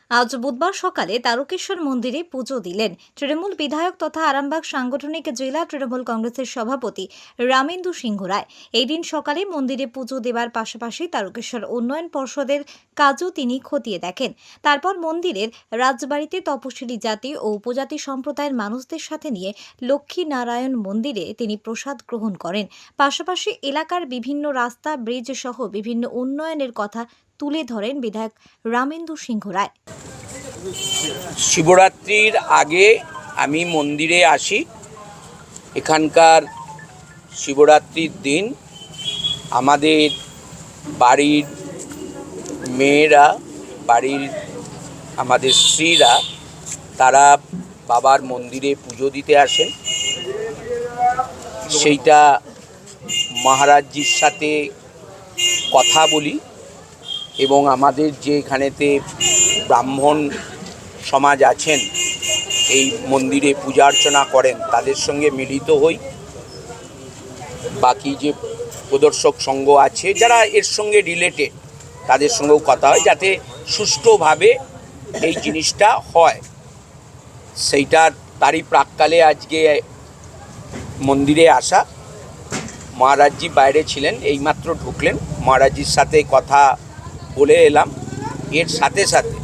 আজ বুধবার সকালে তারকেশ্বর মন্দিরে পুজো দিলেন তৃণমূল বিধায়ক তথা আরামবাগ সাংগঠনিক জেলা তৃণমূল কংগ্রেসের সভাপতি রামেন্দু সিংহ রায়। এই দিন সকালে মন্দিরে পুজো দেওয়ার পাশাপাশি তারকেশ্বর উন্নয়ন পর্ষদের কাজও তিনি খতিয়ে দেখেন। তারপর মন্দিরের রাজবাড়িতে তপশিলি জাতি ও উপজাতি সম্প্রদায়ের মানুষদের সাথে নিয়ে লক্ষ্মী নারায়ণ মন্দিরে তিনি প্রসাদ গ্রহণ করেন। পাশাপাশি এলাকার বিভিন্ন রাস্তা, ব্রিজ সহ বিভিন্ন উন্নয়নের কথা তুলে ধরেন বিধায়ক রামেন্দু সিংহ রায়। শিবরাত্রির আগে আমি মন্দিরে আসি। এখানকার শিবরাত্রির দিন আমাদের বাড়ির মেয়েরা, বাড়ির আমাদের স্ত্রীরা তারা বাবার মন্দিরে পুজো দিতে আসেন। সেইটা মহারাজজির সাথে কথা বলি এবং আমাদের যে এখানেতে ব্রাহ্মণ সমাজ আছেন, এই মন্দিরে পূজা অর্চনা করেন, তাদের সঙ্গে মিলিত হই। বাকি যে প্রদর্শক সংঘ আছে যারা এর সঙ্গে রিলেটেড, তাদের সঙ্গেও কথা হয় যাতে সুষ্ঠুভাবে এই জিনিসটা হয়। তারই প্রাক্কালে আজকে মন্দিরে আসা। মহারাজজি বাইরে ছিলেন, এইমাত্র ঢুকলেন। মহারাজজির সাথে কথা বলে এলাম। এর সাথে সাথে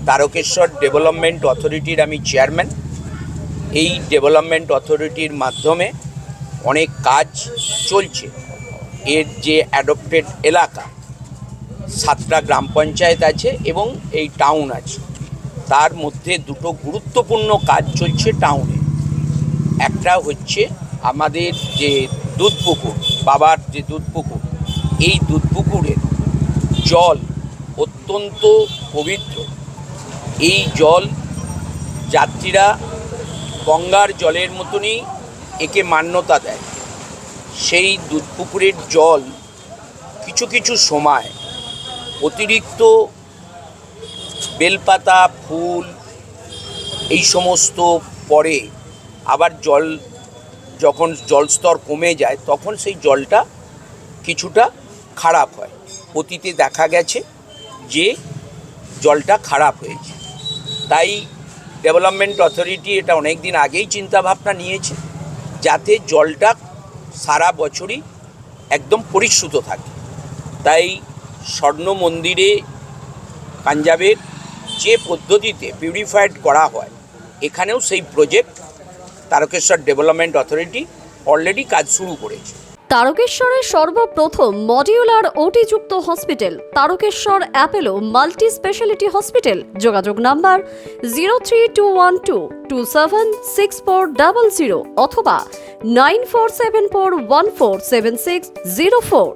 তারকেশ্বর ডেভেলপমেন্ট অথরিটির আমি চেয়ারম্যান। এই ডেভেলপমেন্ট অথরিটির মাধ্যমে অনেক কাজ চলছে। এর যে অ্যাডপ্টেড এলাকা, 7টা গ্রাম পঞ্চায়েত আছে এবং এই টাউন আছে, তার মধ্যে দুটো গুরুত্বপূর্ণ কাজ চলছে টাউনে। একটা হচ্ছে আমাদের যে দুধপুকুর, বাবার যে দুধপুকুর, এই দুধপুকুরের জল অত্যন্ত পবিত্র। এই জল যাত্রীরা গঙ্গার জলের মতনই একে মান্যতা দেয়। সেই দুধপুকুরের জল কিছু কিছু সময় অতিরিক্ত বেলপাতা, ফুল এই সমস্ত পরে আবার যখন জলস্তর কমে যায় তখন সেই জলটা কিছুটা খারাপ হয়। অতীতে দেখা গেছে যে জলটা খারাপ হয়েছে। তাই ডেভেলপমেন্ট অথরিটি এটা অনেক দিন আগেই চিন্তাভাবনা নিয়েছে যাতে জলটা সারা বছরই একদম পরিশুদ্ধ থাকে। তাই স্বর্ণ মন্দিরে পাঞ্জাবের যে পদ্ধতিতে পিউরিফাইড করা হয়, এখানেও সেই project Tarakeswar development authority already কাজ শুরু করেছে। তারকেশ্বরের সর্বপ্রথম মডিউলার ওটি-যুক্ত hospital Tarakeswar Apollo multi speciality hospital. যোগাযোগ নাম্বার 03212276400 অথবা 9474147604।